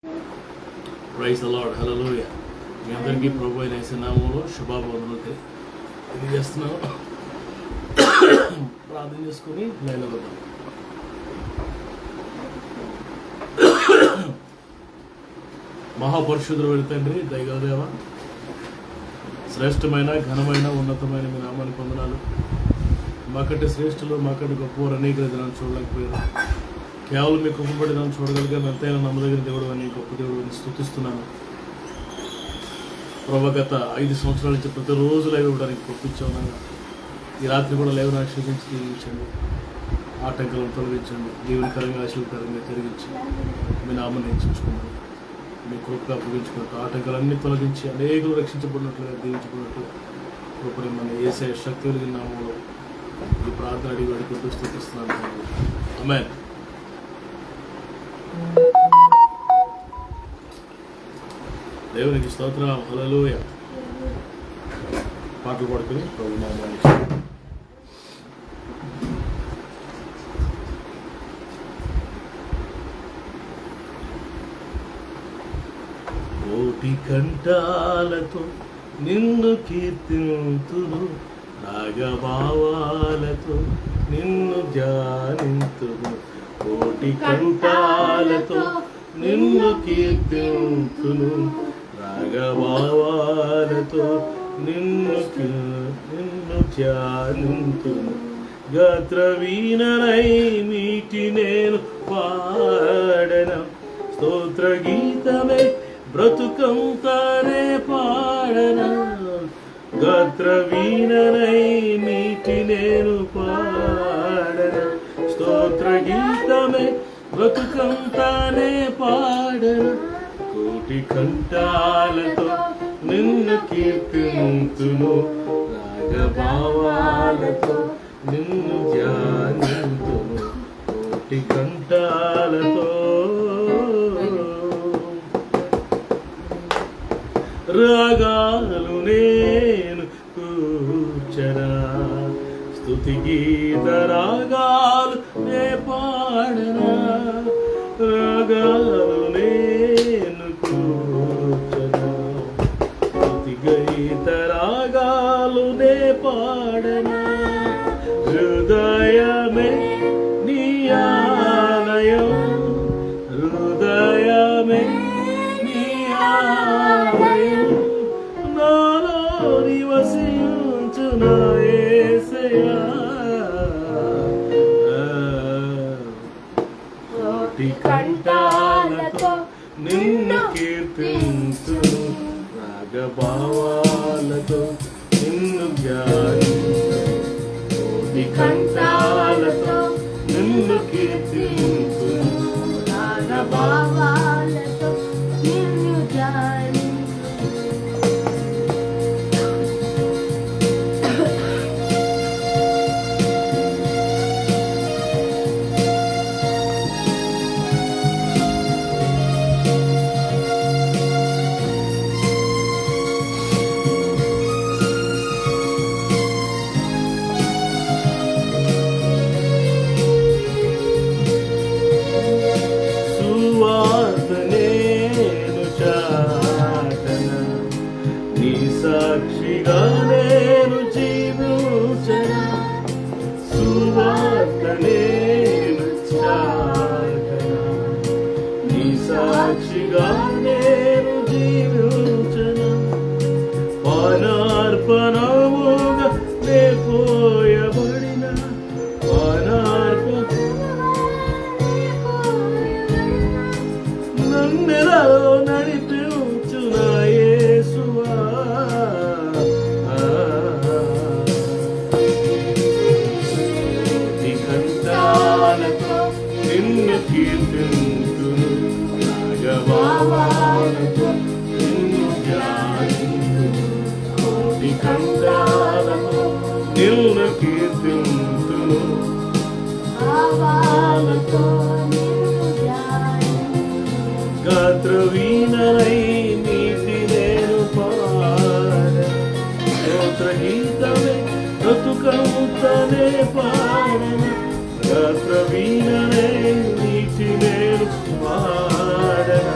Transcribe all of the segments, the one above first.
Praise the lord, హల్లెలూయా. మీ అందరికీ ప్రభు అయిన యేసు నామములో శుభాభివందనాలు తెలియజేస్తున్నాను. ప్రార్థన చేసుకుని లైన్లో మహాపరిశుద్ధుడు తండ్రి, దయగల దేవ, శ్రేష్టమైన ఘనమైన ఉన్నతమైన మీ నామానికి వందనాలు. మాకంటే శ్రేష్ఠులు, మాకంటే గొప్పవారు అనేక దినాన్ని చూడలేకపోయారు. కేవలం మీ కృపబడి నన్ను చూడగలిగాను. ఎంతైనా నమ్మదగిన దేవుడు అని, గొప్ప దేవుడు అని స్తుతిస్తున్నాను. ప్రభు, గత 5 సంవత్సరాల నుంచి ప్రతిరోజు లైవ్ ఇవ్వడానికి పంపించాను. ఈ రాత్రి కూడా లైవ్ ఆశీర్వదించి దీవించండి, ఆటంకాలను తొలగించండి, దీవెనకరంగా ఆశీర్వకరంగా జరిగించి మీ నామాన్ని హెచ్చించుకున్నాను. మీ కృపగా అప్పగించుకున్నట్టు ఆటంకాలన్నీ తొలగించి అనేకులు రక్షించబడినట్లుగా దీవించబడినట్టు కృపని మన యేసయ్య శక్తి కలిగిన నామంలో ఈ ప్రార్థన అడిగి వేడుకుంటూ స్తుతిస్తున్నాను. ఆమేన్. దేవునికి స్తోత్రం, హల్లెలూయా. పాటలు పాడుకుని ప్రభు నామానికి కోటి కంఠాలతో నిన్ను కీర్తింతును, రాగభావాలతో నిన్ను ధ్యానింతును. కోటి కంఠాలతో నిన్ను కీర్తింతును, రాగభావాలతో నిన్ను ధ్యానింతును. గాత్రవీణనై మీటి నేను పాడన, స్తోత్ర గీతమే బ్రతుకంతానే పాడన. గాత్రవీణనై మీటి నేను పాడన, స్తోత్ర గీతమే బ్రతుకంతానే పాడన. కోటి కంఠాలతో నిన్ను కీర్తింతును, రాగభావాలతో నిన్ను ధ్యానింతును. కోటి కంఠాలతో రాగాలు నేను కూర్చనా, స్తుతి గీత రాగాలు నే పాడనా. రాగాలు నేను కూర్చనా, స్తుతి గీత రాగాలు నే పాడనా. హృదయమే నీ ఆలయం, హృదయమే నీ ఆలయం, నాలో నివసించు నా యేసయ్యా. కోటి కంఠాలతో నిన్ను కీర్తింతును, రాగభావాలతో నిన్ను ధ్యానింతును. కోటి కంఠాలతో నిన్ను కీర్తింతును, రాగభావాలతో నిన్ను ధ్యానింతును. సాక్షిగా నేను జీవించనా, సువార్త నేను చాటనా. నీ సాక్షిగా నేను జీవించనా, పానార్పణముగా నే పోయబడిన, నన్నెలా నడిపించు నా యేసువా. నిన్ను కీర్తింతును, రాగభావాలతో నిన్ను ధ్యానింతును. కోటి కంఠాలతో నిన్ను కీర్తింతును, భావాలతో నిన్ను ధ్యానింతును. గాత్రవీణనై మీటి నేను పాడ, స్తోత్ర గీతమే బ్రతుకంతానే పాడన. గాత్రవీణనై మీటి నేను పాడన,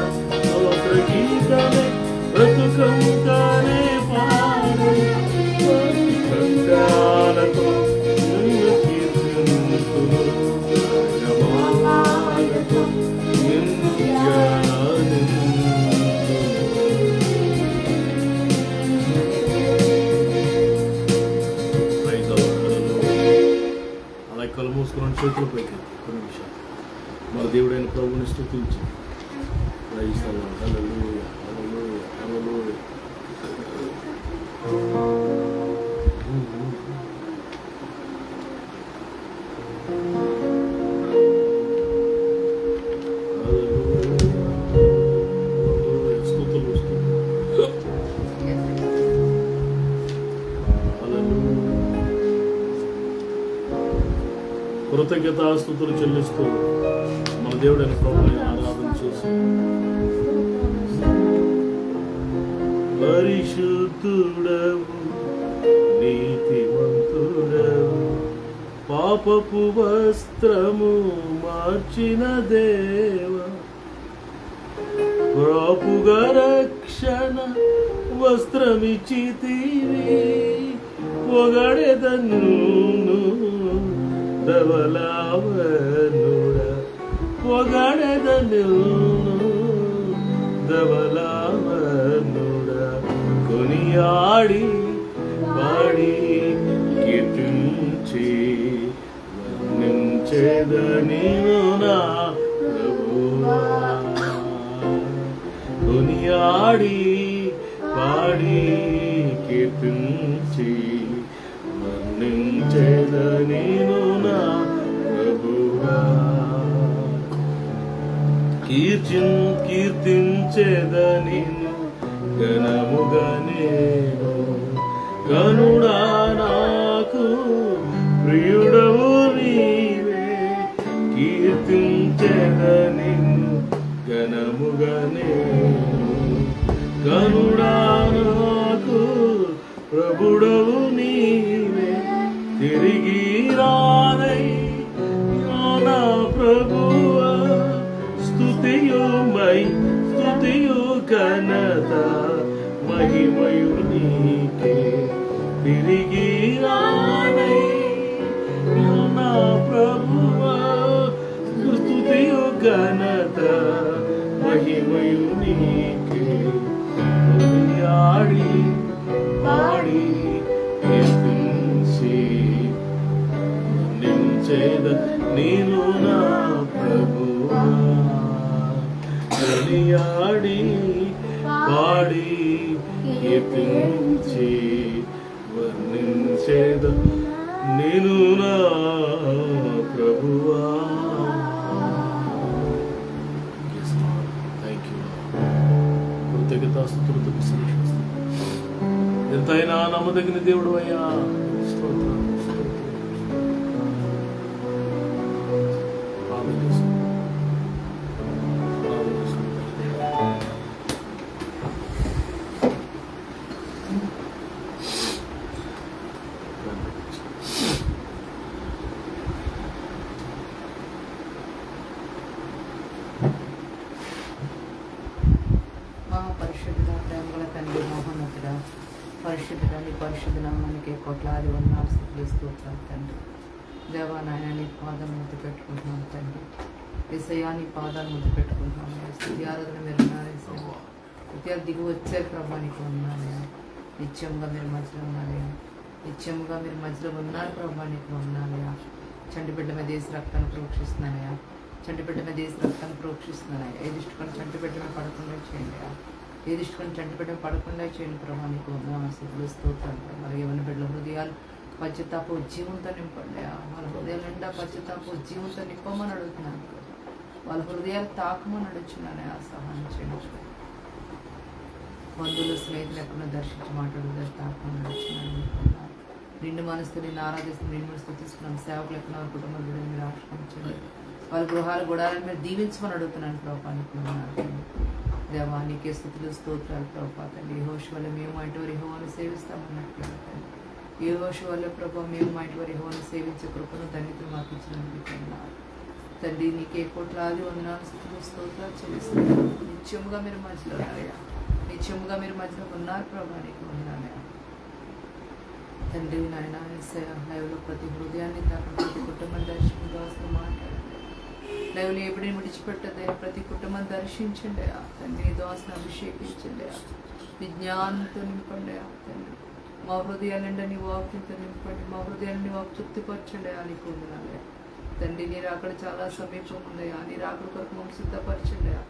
చేతుల పైకి కొన్ని నిమిషాలు మన దేవుడైన ప్రభువుని స్తుతించి ప్రయిస్తాను. హల్లెలూయా, హల్లెలూయా, హల్లెలూయా. కృతజ్ఞతాస్తుతులు చెల్లిస్తూ మన దేవుడైన ప్రభువుని ఆరాధన చేసి పరిశుద్ధుడవు నీతిమంతుడవు పాపపు వస్త్రము మార్చిన దేవ పాపుగా రక్షణ వస్త్రమిచ్చితివి పొగడెదను ధవలావనుడ పొగడెదను ధవలావనుడ కొనియాడి పాడి కీర్తించి వర్ణించెదను నా ప్రభువా. కొనియాడి పాడి కీర్తించి వర్ణించెదను నా ప్రభువా. కీర్తించెదను ఘనముగా నేను కనుడా నాకు ప్రియుడవు నీవే. కీర్తించెదను ఘనముగా నేను కనుడా నాకు ప్రభుడవు నీవే. తిరిగి రానై నా ప్రభువా స్తుతియు ఘనత మహిమయు నీకే. తిరిగి రానై నా ప్రభువా స్తుతియు ఘనత మహిమయు నీకే. కొనియాడి పాడి కీర్తించి వర్ణించెద నేను నా ప్రభువా. కొనియాడి పాడి కీర్తించి వర్ణించెద నేను నా ప్రభువా. కృతజ్ఞతాస్తుతులతో ఎంతైనా నమ్మదగిన దేవుడు అయ్యా. స్తోత్రం, పరిశుద్ధ ప్రేమగల తండ్రి మహోన్నతుడా, పరిశుద్ధుడా, నీ పరిశుద్ధ నామానికి కోట్లాది వందనాలు స్తోత్రాలు తండ్రి. దేవా నాయన నీ పాదాలు ముద్దు పెట్టుకుంటున్నాను తండ్రి. యేసయ్యా నీ పాదాలు ముద్దు పెట్టుకుంటున్నాను. స్తుతి ఆరాధన మీరు ఉన్నారయ్యా. విద్యార్థి దిగు వచ్చే ప్రభా నీకు ఉన్నానయ్యా. నిత్యంగా మీరు మధ్యలో ఉన్నారయ్యా. నిత్యంగా మీరు మధ్యలో ఉన్నారు ప్రభా నీకు ఉన్నానయ్యా. చంటిబిడ్డ మీద దేశ రక్తాన్ని ప్రోక్షిస్తున్నానయ్యా. చంటిబిడ్డ మీద దేశ రక్తాన్ని ప్రోక్షిస్తున్నానయ్యా. ఏ దృష్టికొని చంటిబిడ్డ మీద పడకుండా చేయండి. ఏ దృష్టికొని చంటిబిడ్డ పడకుండా చేయండి ప్రభా నీకు వందనాలు స్తోత్రాలు. మరి ఎవరి బిడ్డల హృదయాలు పశ్చాత్తాపు జీవంతో నింపండి. వాళ్ళ హృదయాల నిండా పశ్చాత్తాపు జీవంతో నింపమని అడుగుతున్నాను. వాళ్ళ హృదయాలు తాకమని అడుగుతున్నాను. సహాయం చేయండి. బంధువులు స్నేహితులు ఎక్కడ దర్శించి మాట్లాడుతారు తాకమని అడుగుతున్నాను. నిండు మనసుతో నేను ఆరాధిస్తూ నిన్ను స్తుతిస్తున్నాను. సేవకులు ఎక్కడ కుటుంబం మీరు ఆశ్రయించండి. వాళ్ళ గృహాలు గుడాలను మీరు దీవించమని అడుగుతున్నాను ప్రభా నీకు దేవా. నీకే స్తుతులు స్తోత్రాలు ప్రభా తండ్రి. యెహోషువ వల్ల మేము మా ఇంటి వారి యెహోవాను సేవిస్తామన్నట్టు యెహోషువ వల్ల ప్రభా మేము మా ఇంటి వారి యెహోవాను సేవించే కృపను ధన్యతను మాకు ఇచ్చినందుకు తండ్రి. నీకే కోట్లాది వందనాలు స్తుతులు స్తోత్రాలు చెల్లిస్తున్నాను. నిత్యముగా మీరు మధ్యలో ఉన్నారయ్యా. నిత్యముగా మీరు మధ్యలో ఉన్నారు ప్రభా నీకు ఉన్నానయ్యా. తండ్రి నాయన లైవ్లో ప్రతి హృదయాన్ని తాకడం, ప్రతి కుటుంబం దర్శనంగా వస్తూ మాట్లాడండి. లైవ్లో ఎప్పుడైనా విడిచిపెట్టదే ప్రతి కుటుంబం దర్శించండి. తండ్రి దోసను అభిషేకించండి. విజ్ఞానంతో నింపండి తండ్రి. మా హృదయాలండి నీ వాక్యంతో నింపండి. మా హృదయాన్ని వాక్ తృప్తిపరచండి. నీకు వందనాలే. తండ్రి నీ రాకడ చాలా సమీపం ఉందయా. నీ రాకడ కొరకు మమ్మల్ని సిద్ధపరచండియా.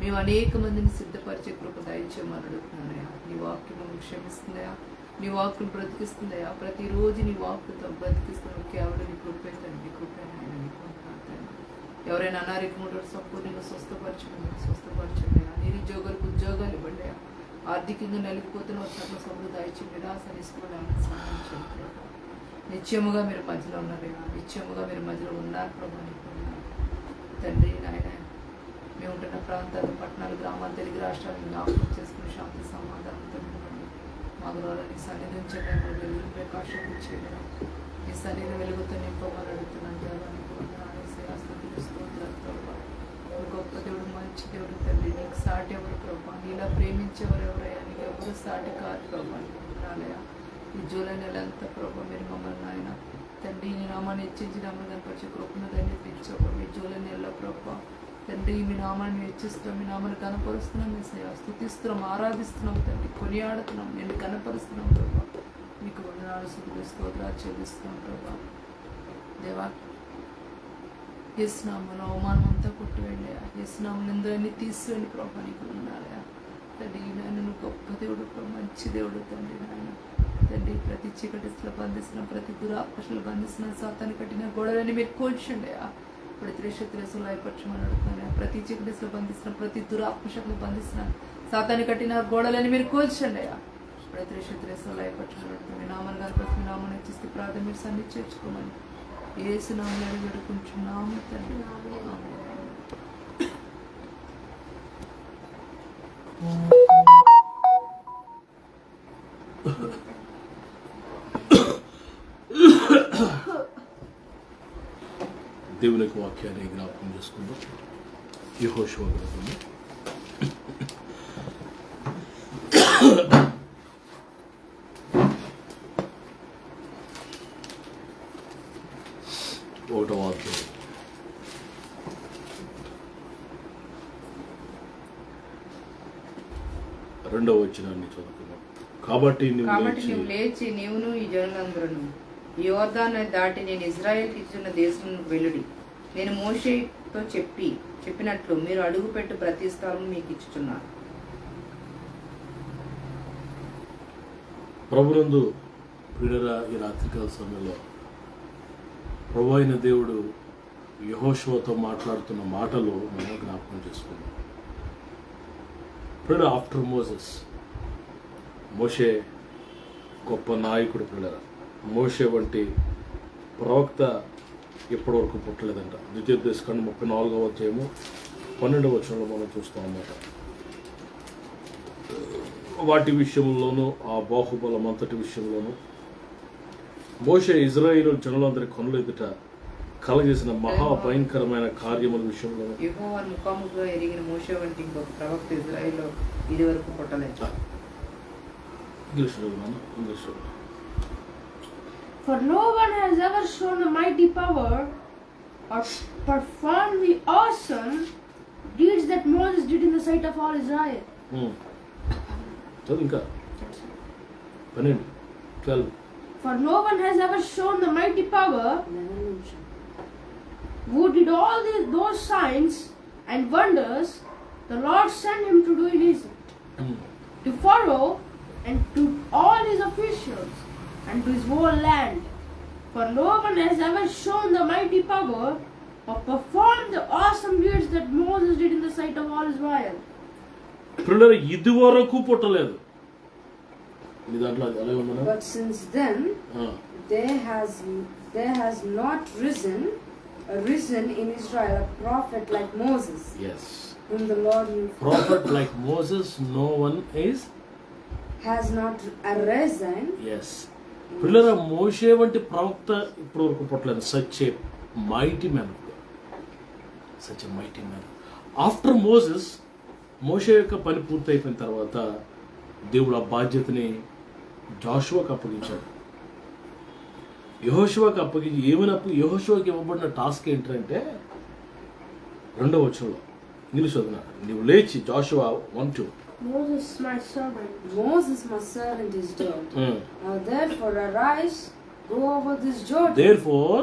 మేము అనేక మందిని సిద్ధపరిచే కృప దయచేయమని అడుగుతున్నానయ్యా. నీ వాక్యం మమ్మల్ని క్షమిస్తుందయా. నీ వాక్కును బ్రతికిస్తుందయా. ప్రతిరోజు నీ వాక్కుతో బ్రతికిస్తున్న కేవలం నీ కృపే తండ్రి, కృపేనాయన నీకు తండ్రి. ఎవరైనా అనారోగ్యం సంపూర్ణంగా స్వస్థపరచండి. నిరుద్యోగులకు ఉద్యోగాలు ఇవ్వండి. ఆర్థికంగా నలిగిపోతున్న సర్వ సమృద్ధాయిచ్చి నిరాశ నిస్పృహలను సహాయించండి. నిత్యముగా మీరు మధ్యలో ఉన్నారయ్యా. నిత్యముగా మీరు మధ్యలో ఉన్నారు ప్రభా. తండ్రి నాయన మేము ఉంటున్న ప్రాంతాలు, పట్టణాలు, గ్రామాలు, తెలుగు రాష్ట్రాలను జ్ఞాపకం చేసుకుని శాంతి సమాధానంతో ఉండండి. మా గృహాలని సన్నిధి ఉంచండి. వెలుగు ప్రకాశం ఇచ్చేయండి. మీ సన్నిధి వెలుగుతో నింపమని అడుగుతున్నాను. దేవానికి గొప్ప దేవుడు, మంచి దేవుడు తండ్రి. నీకు సాటి ఎవరు ప్రభా? నీలా ప్రేమించేవారు ఎవరయ్యా? నీకు ఎవరు సాటి కాదు ప్రభా. నాలయా ఈ జూలై నెల అంతా ప్రభా మీరు మమ్మల్ని నాయన తండ్రి నీ నామాన్ని హెచ్చించి నామని కనపరిచే కృపను ధన్యపించవు. మీ జూలై నెలలో ప్రభా తండ్రి మీ నామాన్ని హెచ్చిస్తున్నాం, మీ నామాన్ని కనపరుస్తున్నాం, మీ సేవ స్తుతిస్తున్నాం, ఆరాధిస్తున్నాం తండ్రి, కొనియాడుతున్నాం, నేను కనపరుస్తున్నాం ప్రభా. మీకు వందనాలు, స్తుతులు, స్తోత్రాలు చెల్లిస్తున్నాం ప్రభా. దేవా యేసునామములో అవమానం అంతా కొట్టివేయండి. యేసునామములో నిందలన్నీ తీసివేయండి ప్రభా. నీకు ఉన్నాయా తండ్రి. నాయన నువ్వు గొప్ప దేవుడు, మంచి దేవుడు తండ్రి. నాయన తండ్రి ప్రతి చీకటిలో బంధిస్తున్న, ప్రతి దురాపశలు బంధిస్తున్న, సాతాను కట్టిన గొడవని మీరు కోల్చండి. ప్రతి రేషత్రేసులు అయిపరచమని అడుగుతున్నాను. ప్రతి చీకటిలో బంధిస్తున్న, ప్రతి దురాపశలు బంధిస్తున్న, సాతాను కట్టిన గోడలని మీరు కోల్చండి. ప్రతి రేషత్రేసులు అయిపరచమని అడుగుతున్నాను. నామని గారు ప్రతి నామని ఇచ్చిస్తే ప్రార్థన మీరు సన్ని చేర్చుకోమని యేసు నామములో వేడుకుంటున్నాము తండ్రి. దేవునికి వాక్యాన్ని జ్ఞాపకం చేసుకుందాం. యెహోషువ గ్రంథము 1వ అధ్యాయం 2వ వచనాన్ని చదువుకుందాం. కాబట్టి నువ్వు లేచి నీవును ఈ జనులందరూ ఈ యోర్దాను దాటి నేను ఇజ్రాయెల్కి ఇచ్చిన దేశం వెళ్ళుడి. నేను మోషేతో చెప్పినట్లు మీరు అడుగుపెట్టు ప్రతి స్థలం మీకు ఇచ్చుచున్నాను. ప్రభునందు ప్రియులారా, ఈ రాత్రికాల సమయంలో ప్రభు అయిన దేవుడు యెహోషువతో మాట్లాడుతున్న మాటలు మనం జ్ఞాపకం చేసుకున్నాం. ప్రియులారా, ఆఫ్టర్ మోసెస్, మోషే గొప్ప నాయకుడు. ప్రియులారా, మోషే వంటి ప్రవక్త ఇప్పటివరకు పుట్టలేదంట. ద్వితీయోపదేశకాండం 34వ అధ్యాయము 12వ వచనంలో మనం చూస్తాం అన్నమాట. వాటి విషయంలోనూ, ఆ బాహుబలం అంతటి విషయంలోనూ మోషే ఇజ్రాయేలు జనులందరి కనుల ఎదుట కలగేసిన మహాభయంకరమైన కార్యముల విషయంలో యెహోవాను ముఖాముఖిగా ఎరిగిన మోషే వంటి ఇంకొక ప్రవక్త ఇజ్రాయేలులో ఇది వరకు పుట్టలేదు. English For no one has ever shown a mighty power or performed the awesome deeds that Moses did in the sight of all Israel. ఇంకా 12. For no one has ever shown the mighty power who did all those signs and wonders the Lord sent him to do in Egypt, to Pharaoh and to all his officials and to his whole land. For no one has ever shown the mighty power or performed the awesome deeds that Moses did in the sight of all Israel. పిల్లలు ఇదివరకు పుట్టలేదు. మీ దాంట్లో అది అలాగే ఉందా? But since then there has not risen in Israel a prophet like Moses. Yes. Whom the Lord knew. Prophet like Moses, no one has not arisen. Yes. పిల్లల మోషే వంటి ప్రవక్త ఇప్పటి వరకు పుట్టలేదు. Such a mighty man. After మోషే యొక్క పని పూర్తయిపోయిన తర్వాత దేవుడు ఆ బాధ్యతని జాషువాకు అప్పగించాడు. యెహోషువకు అప్పగించి యెహోషువకి ఇవ్వబడిన టాస్క్ ఏంటంటే 2వ వచనంలో ఇంగ్లీష్ చదువుతున్నాడు. నువ్వు లేచి, Jashuva 1:2. Moses my servant is dead. Now therefore arise, go over this Jordan. Therefore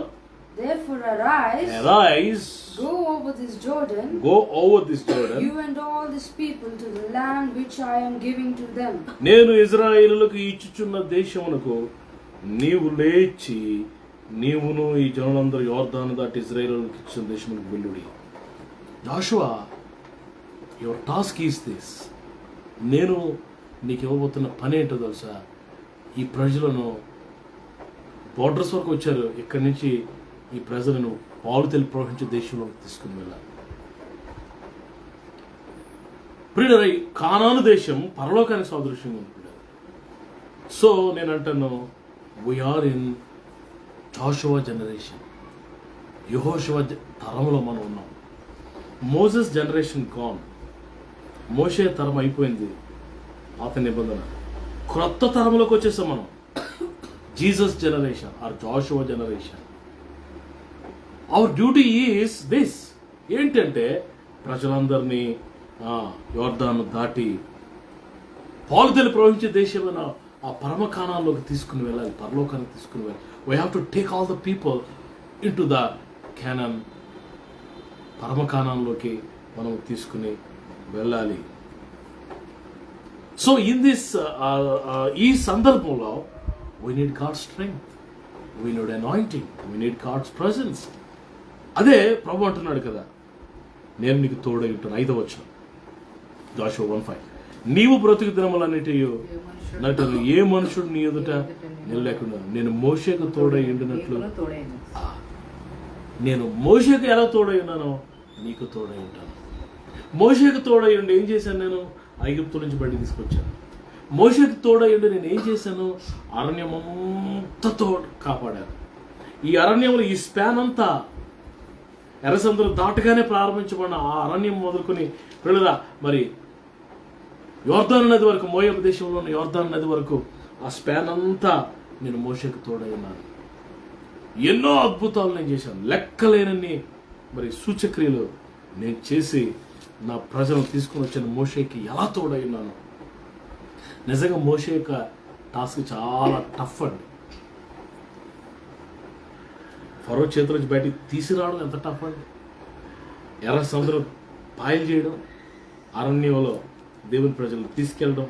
Therefore arise, arise, go over this Jordan, go over this Jordan. you and all this people, to the land which I am giving to them. నేను ఇజ్రాయేలులకు ఇచ్చుచున్న దేశమునకు నీవు లేచి నీవును ఈ జనులందరూ యోర్దాను దాటి ఇజ్రాయేలులకు ఇచ్చిన దేశమునకు వెళ్ళుడి. Joshua, your task is this. నేను నీకు ఇవ్వబోతున్న పని ఏంటో తెలుసా? ఈ ప్రజలను బోర్డర్స్ వరకు వచ్చారు, ఇక్కడి నుంచి ఈ ప్రజలను పాలు తెలి ప్రవహించే దేశంలోకి తీసుకుని వెళ్ళాలి. ప్రియులారా, ఈ కానాను దేశం పరలోకానికి సాదృశ్యంగా ఉంటుంది. సో నేను అంటాను, వీఆర్ ఇన్ జాషువా జనరేషన్. యెహోషువ తరంలో మనం ఉన్నాం. Moses generation gone. మోషే తరం అయిపోయింది, పాత నిబంధన. క్రొత్త తరంలోకి వచ్చేసాం మనం. Jesus generation or Joshua generation. Our duty is this. ఏంటంటే ప్రజలందరినీ యోర్దాను దాటి పాలు తెలి ప్రవహించే దేశమైన ఆ పరమకాణాల్లోకి తీసుకుని వెళ్ళాలి, పరలోకానికి తీసుకుని వెళ్ళాలి. We have to take all the people into the Canaan. పరమకాణంలోకి మనం తీసుకుని వెళ్ళాలి. సో ఇన్ దిస్ ఈ సందర్భంలో we need God strength, we need anointing, we need God's presence. అదే ప్రభు అంటున్నాడు కదా, నేను నీకు తోడై ఉంటాను. 5వ వచనం జాషువా 1:5. నీవు బ్రతుకు దినములన్నిటి నటు ఏ మనుషుడు నీ ఎదుట నిలలేకుండా నేను మోషేకు తోడై ఉండినట్లు, నేను మోషేకు ఎలా తోడై ఉన్నానో నీకు తోడై ఉంటాను. మోషేకు తోడై ఉండి ఏం చేశాను? నేను ఐగుప్తు నుంచి బయటికి తీసుకొచ్చాను. మోషేకు తోడై ఉండి నేను ఏం చేశాను? అరణ్యం అంతతో కాపాడాను. ఈ అరణ్యంలో ఈ స్పాన్ అంతా ఎర్రసముద్రం దాటగానే ప్రారంభించబడిన ఆ అరణ్యం మొదలుకొని పిల్లరా మరి యోర్దాను నది వరకు, మోయాబు దేశంలో ఉన్న యోర్దాను నది వరకు ఆ స్పాన్ అంతా నేను మోషేకు తోడై ఉన్నాను. ఎన్నో అద్భుతాలు నేను చేశాను, లెక్కలేనన్ని మరి సూచక్రియలు నేను చేసి నా ప్రజలను తీసుకుని వచ్చిన మోషేకి ఎలా తోడై ఉన్నాను. నిజంగా మోషే యొక్క టాస్క్ చాలా టఫ్ అండి. ఫరో చేతుల నుంచి బయటికి తీసుకురావడం ఎంత టఫ్ అండి. ఎర్ర సముద్రం పాయలు చేయడం, అరణ్యంలో దేవుని ప్రజలను తీసుకెళ్ళడం,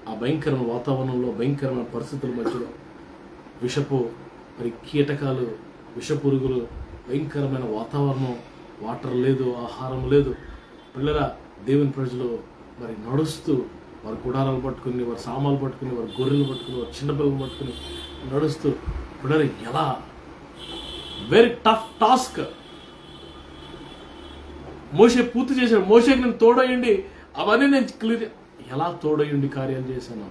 ఆ భయంకరమైన వాతావరణంలో, భయంకరమైన పరిస్థితుల మధ్యలో విషపు మరి కీటకాలు, విషపురుగులు, భయంకరమైన వాతావరణం, వాటర్ లేదు, ఆహారం లేదు. పిల్లరా, దేవుని ప్రజలు మరి నడుస్తూ వారి గుడారాలు పట్టుకుని, వారి సామాన్లు పట్టుకుని, వారి గొర్రెలు పట్టుకుని, వారి చిన్నపిల్లలు పట్టుకుని నడుస్తూ పిల్లలు ఎలా వెరీ టఫ్ టాస్క్ మోషే పూర్తి చేశాడు. మోషేకి నేను తోడయ్యండి, అవన్నీ నేను క్లియర్ ఎలా తోడయ్యండి కార్యాలు చేశాను,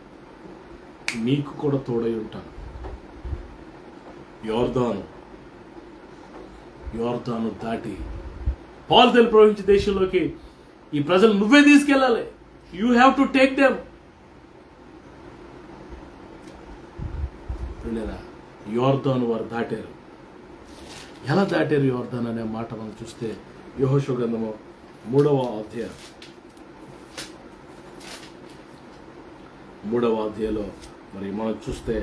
నీకు కూడా తోడై ఉంటాను. యోర్దాను దాటి పాలు తెలి ప్రవహించే దేశంలోకి ఈ ప్రజలు నువ్వే తీసుకెళ్ళాలి. You have to take them. యోర్దాను వారు దాటారు. ఎలా దాటారు యోర్దాను అనే మాట మనం చూస్తే యెహోషువ గ్రంథము 3వ అధ్యాయం 3వ అధ్యాయంలో మరి మనం చూస్తే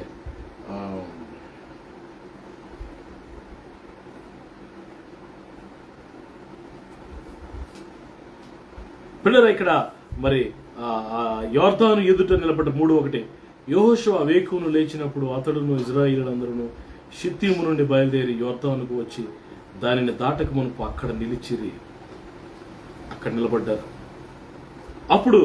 పిల్లలు ఇక్కడ మరి యోర్దాను ఎదుట నిలబడ్డ 3:1 యెహోషువ వేకువను లేచినప్పుడు అతడును ఇశ్రాయేలీయులందరూ షిత్తీము నుండి బయలుదేరి యోర్దానుకు వచ్చి దానిని దాటక మునుపు అక్కడ నిలిచిరి, అక్కడ నిలబడ్డారు. అప్పుడు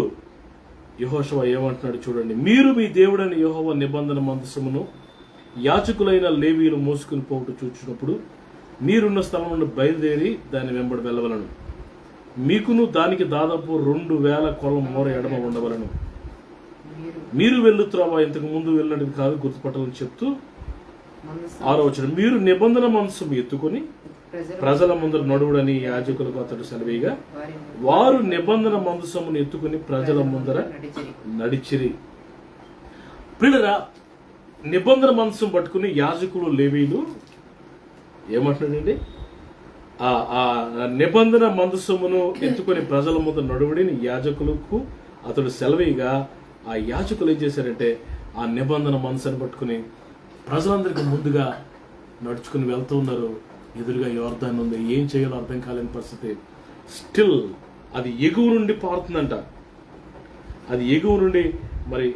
యెహోషువ ఏమంటున్నాడు చూడండి, మీరు మీ దేవుడైన యెహోవా నిబంధన మందసమును యాజకులైన లేవీయులు మోసుకుని పోవుట చూచినప్పుడు మీరున్న స్థలం నుండి బయలుదేరి దాని వెంబడి వెళ్ళవలను. మీకును దానికి దాదాపు 2000 కొలం మోర ఎడమ ఉండవలను. మీరు వెళ్ళు త్రోవ ఇంతకు ముందు వెళ్ళినట్టు కాదు గుర్తుపట్టాలని చెప్తూ 6వ వచనం, మీరు నిబంధన మందసం ఎత్తుకొని ప్రజల ముందర నడువుడని యాజకులకు అతడు సెలవీగా వారు నిబంధన మందసమును ఎత్తుకుని ప్రజల ముందర నడిచిరి. పిల్లరా, నిబంధన మందసం పట్టుకుని యాజకులు లేవీలు ఏమంటున్నాడండి, ఆ నిబంధన మందసమును ఎత్తుకొని ప్రజల ముందు నడువుడిని యాజకులకు అతడు సెలవీగా ఆ యాజకులు ఏం చేశారంటే ఆ నిబంధన మందసాన్ని పట్టుకుని ప్రజలందరికీ ముందుగా నడుచుకుని వెళ్తూ ఉన్నారు. ఎదురుగా యోర్దాను ఉంది. ఏం చేయాలో అర్థం కాలేని పరిస్థితి. స్టిల్ అది ఎగువ నుండి పారుతుందంట. అది ఎగువ నుండి మరి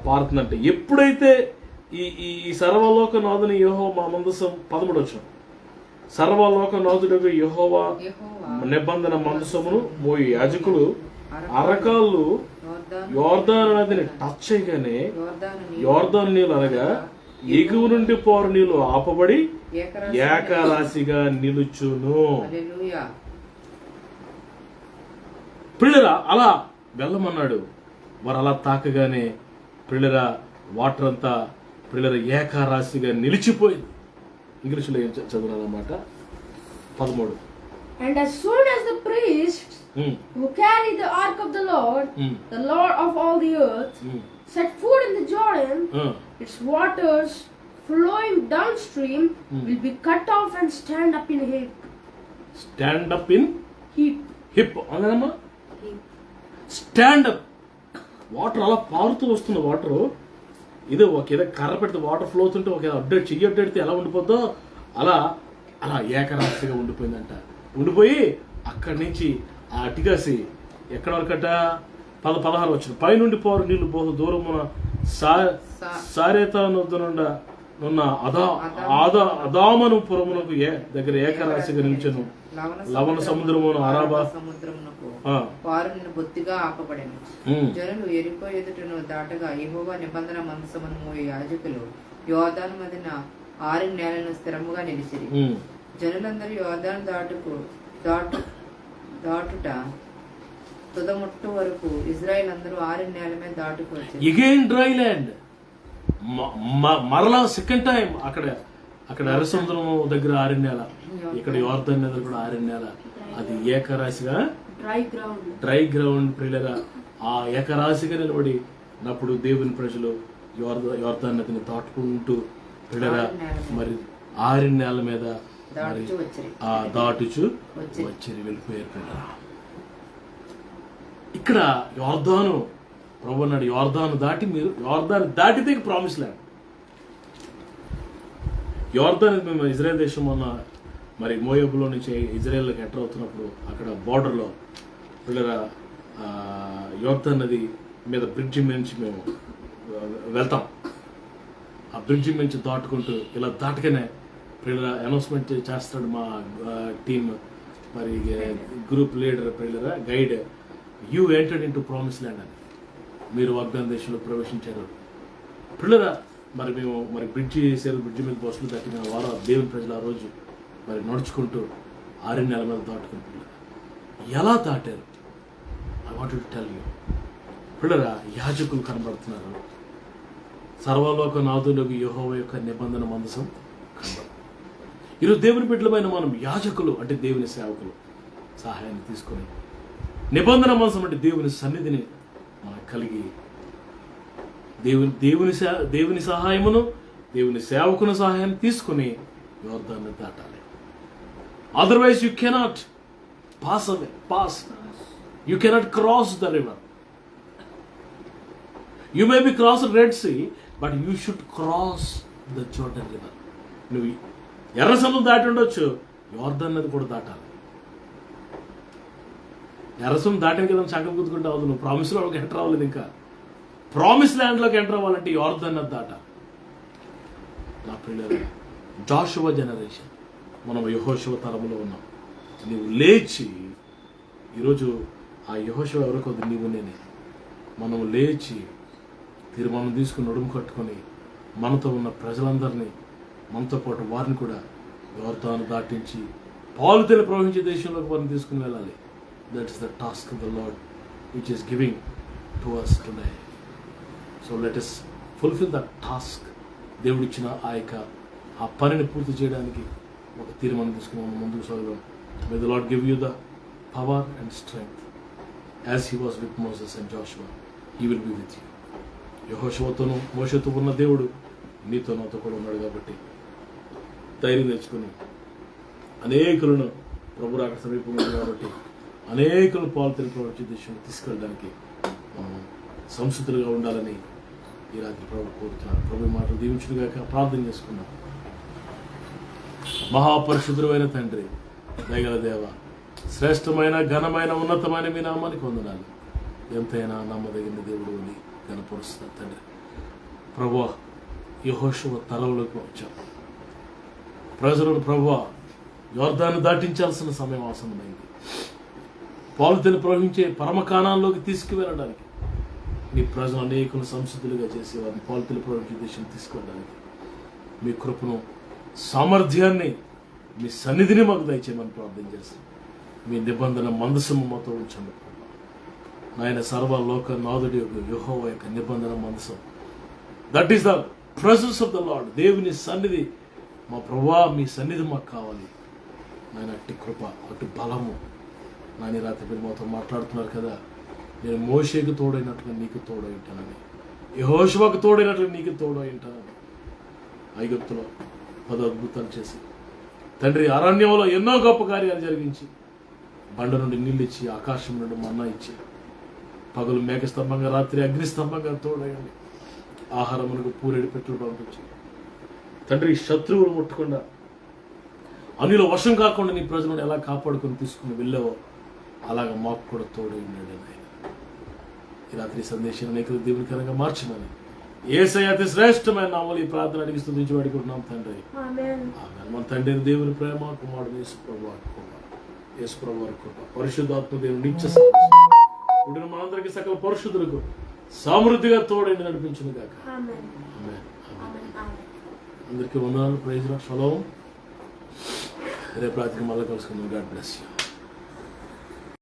పారుతుందంట. ఎప్పుడైతే ఈ సర్వలోక నాథుని యెహోవా మందసం 13 వచ్చిన సర్వలోక నాథుడు యెహోవా నిబంధన మందసమును మోయి యాజకులు అరకాళ్ళు యోర్దాను నదిని టచ్ చేయగానే యోర్దాను నీళ్ళు అనగా ఎగువ నుండి పారు నీళ్ళు ఆపబడి ఏకరాశిగా నిలుచును. పిల్లరా అలా వెళ్ళమన్నాడు. వారు అలా తాకగానే పిల్లరా వాటర్ అంతా పిల్లర ఏకరాశిగా నిలిచిపోయింది. ఇంగ్లీష్లో ఏం చదువునమాట 13. And as soon as the priests who carried the ark of the Lord of all the earth, set foot in the Jordan, its waters flowing downstream will be cut off and stand up in heap. Stand up in heap. అనమ్మా stand up. Water అలా పారుతూ వస్తుంది. Water ఇది ఏదో కర్ర పెడితే water flow అవుతుంటే ఒక చెయ్యి అడ్డెడితే ఎలా ఉండిపోద్దో అలా అలా ఏకరాశిగా ఉండిపోయిందంట. ఉండిపోయి అక్కడి నుంచి ఆ అటికాసి ఎక్కడ వరకట 16 వచ్చిన పైనుండి పోరు నీళ్లు బహు దూరమున సారేతనున్న అదామను పురమునకు దగ్గర ఏకరాశిగా నిలిచెను. లవణ సముద్రమును అరాబా బొత్తిగా ఆపబడెను. జనులు ఎరికో ఎదుటను దాటగా యెహోవా నిబంధన మందసమును మోయి యాజకులు యోర్దాను మధ్యన 6 నేలను స్థిరముగా నిలిచిరి. జనులందరూ యోర్దాను దాటుట తుదముట్టు వరకు ఇజ్రాయెల్ అందరూ 6 నేల మీద దాటుకు వచ్చారు. Again dry land. మరలా సెకండ్ టైం అక్కడ ఎర్ర సముద్రం దగ్గర 6 నేల, ఇక్కడ యోర్దాను దగ్గర కూడా 6 నేల. అది ఏకరాశిగా డ్రై గ్రౌండ్ ప్రియులరా ఆ ఏకరాశిగా నిలబడినప్పుడు దేవుని ప్రజలు యోర్దాను నదిని దాటుకుంటూ ప్రియులరా మరి 6 నేల మీద దాటుచు వచ్చి వెళ్ళిపోయారు. ప్రియులరా ఇక్కడ యోర్దాను ప్రభు అన్నాడు, యోర్దాను దాటి మీరు యోర్దాను దాటితే ప్రామిస్ ల్యాండ్. యోర్దాను మేము ఇజ్రాయెల్ దేశం ఉన్న మరి మోయాబులో నుంచి ఇజ్రాయెల్కి ఎంటర్ అవుతున్నప్పుడు అక్కడ బార్డర్లో పిల్లల యోర్దాను నది మీద బ్రిడ్జి నుంచి మేము వెళ్తాం. ఆ బ్రిడ్జి నుంచి దాటుకుంటూ ఇలా దాటగానే పిల్లల అనౌన్స్మెంట్ చేస్తాడు మా టీమ్ మరి గ్రూప్ లీడర్ పిల్లల guide, you entered in to promise land అని, మీరు వాగ్దాన దేశంలో ప్రవేశించారు. పిల్లల మరి మేము మరి బ్రిడ్జి వేసారు. బ్రిడ్జి మీద బస్సులు దాటి మేము వారు దేవుని ప్రజలు ఆ రోజు మరి నడుచుకుంటూ 6 నెలల మీద దాటుకుంటున్నారు. ఎలా దాటారు? I want to tell you. పిల్లరా యాజకులు కనబడుతున్నారు. సర్వలోక నాథులకు యెహోవా యొక్క నిబంధన మందసం కనబడుతుంది. ఈరోజు దేవుని బిడ్డలమైన మనం యాజకులు అంటే దేవుని సేవకులు సహాయాన్ని తీసుకొని నిబంధన మందసం అంటే దేవుని సన్నిధిని మనకు కలిగి దేవుని సహాయమును దేవుని సేవకుని సహాయాన్ని తీసుకుని యోర్దాన్ని దాటాలి. Otherwise you cannot pass. You cannot cross the river. You may be cross Red Sea, but you should cross the Jordan River. నువ్వు ఎర్ర సముద్రం దాటి ఉండొచ్చు, యోర్దాను నది కూడా దాటాలి. ఎర్ర సముద్రం దాటిన కదా సంకల్పం గుర్తుకుంటా అవుతుంది. నువ్వు ప్రామిస్లోకి ఎంటర్ అవ్వలేదు. ఇంకా ప్రామిస్ ల్యాండ్లోకి ఎంటర్ అవ్వాలంటే యోర్దాను నది దాటాలి. నా పిల్లలు జాషువా జనరేషన్, మనం యెహోషువ తరములో ఉన్నాం. నువ్వు లేచి ఈరోజు ఆ యెహోషువ ఎవరో కొద్ది నీవు నేనే మనం లేచి తీర్మానం తీసుకుని నడుము కట్టుకొని మనతో ఉన్న ప్రజలందరినీ మనతో పాటు వారిని కూడా యోర్దాను దాటించి పాలు తేనె ప్రవహించే దేశంలోకి వారిని తీసుకుని వెళ్ళాలి. That is the task of the lord which is giving to us today. So let us fulfill that task. దేవుడిచ్చిన ఆ పనిని పూర్తి చేయడానికి ఒక తీర్మానం తీసుకుని మనం ముందుకు సాగుదాం. May the Lord give you the power and strength. As he was with Moses and Joshua, he will be with you. యెహోషువతోనూ మోషేతో ఉన్న దేవుడు నీతో నాతో కూడా ఉన్నాడు. కాబట్టి ధైర్యం తెచ్చుకొని అనేకులను ప్రభు రాక సమీపంగా కాబట్టి అనేకులను పాలు తెలిపి దేశంలో తీసుకెళ్ళడానికి సంసిద్ధులుగా ఉండాలని ఈ రాత్రి ప్రభు కోరుతున్నారు. ప్రభు మాటలు దీవించుడుగాక ప్రార్థన చేసుకున్నాం. మహాపరిశుద్ధుడైన తండ్రి, దయగల దేవ, శ్రేష్టమైన ఘనమైన ఉన్నతమైన మీ నామానికి వందనాలు. ఎంతైనా నమ్మదగిన దేవుడు అని కనపరుస్తున్నారు తండ్రి. ప్రభువా, యెహోషువ తలవులకు వచ్చాం. ప్రజలను ప్రభువా యోర్దాను దాటించాల్సిన సమయం ఆసన్నమైంది. పాలుతెలు ప్రవహించే పరమకాణాల్లోకి తీసుకువెళ్ళడానికి మీ ప్రజలు అనేకులు సంసిద్ధులుగా చేసి వారిని పాలుతెలు ప్రవహించే దేశం తీసుకెళ్ళడానికి మీ కృపను, సామర్థ్యాన్ని, మీ సన్నిధిని మాకు దయచేయమని ప్రార్థన చేస్తాం. మీ నిబంధన మందసము మాతో ఉంచండి. నాయన సర్వలోక నాదుడి యొక్క యెహోవా యొక్క నిబంధన మందసం, that is the presence of the lord. దేవుని సన్నిధి మా ప్రభువా, మీ సన్నిధి మాకు కావాలి నాయన. అట్టి కృప, అటు బలము నాయన. రాత్రి మీరు మాతో మాట్లాడుతున్నారు కదా, నేను మోషేకు తోడైనట్లుగా నీకు తోడై ఉంటానని, యెహోషువకు తోడైనట్లుగా నీకు తోడై ఉంటానని. ఐగుప్తులో 10 అద్భుతాలు చేసి తండ్రి, అరణ్యంలో ఎన్నో గొప్ప కార్యాలు జరిగించి, బండ నుండి నీళ్ళు ఇచ్చి, ఆకాశం నుండి మన్నా ఇచ్చి, పగలు మేఘస్తంభంగా, రాత్రి అగ్నిస్తంభంగా తోడయండి. ఆహారమునకు పూరేడు పెట్టులు పంపించి తండ్రి, శత్రువులు ముట్టకుండా, అన్నిలో వర్షం కాకుండా నీ ప్రజలను ఎలా కాపాడుకొని తీసుకుని వెళ్ళావో అలాగ మాకు కూడా తోడై ఉన్నాడు ఆయన. ఈ రాత్రి సందేశాన్ని అనేక దీవెనకరంగా మార్చమని యేసయ్య అతి శ్రేష్టమైన నామములో ఈ ప్రార్థన అడిగి స్తుతించి వేడుకుంటున్నాం తండ్రి. ఆమేన్. మన తండ్రి దేవుని ప్రేమ, కుమారుడు యేసుప్రభువు కృప, యేసుప్రభువు వారి కృప, పరిశుద్ధాత్మ దేవుని నిత్య పుట్టిన మనందరికీ సకల పరిశుద్ధులకు సమృద్ధిగా తోడైంది నడిపించును గాక. ఆమేన్. అందరికీ వందనాలు. Praise Lord. షలోమ్. రేపు రాత్రికి మళ్ళీ కలుసుకుందాం. God bless you.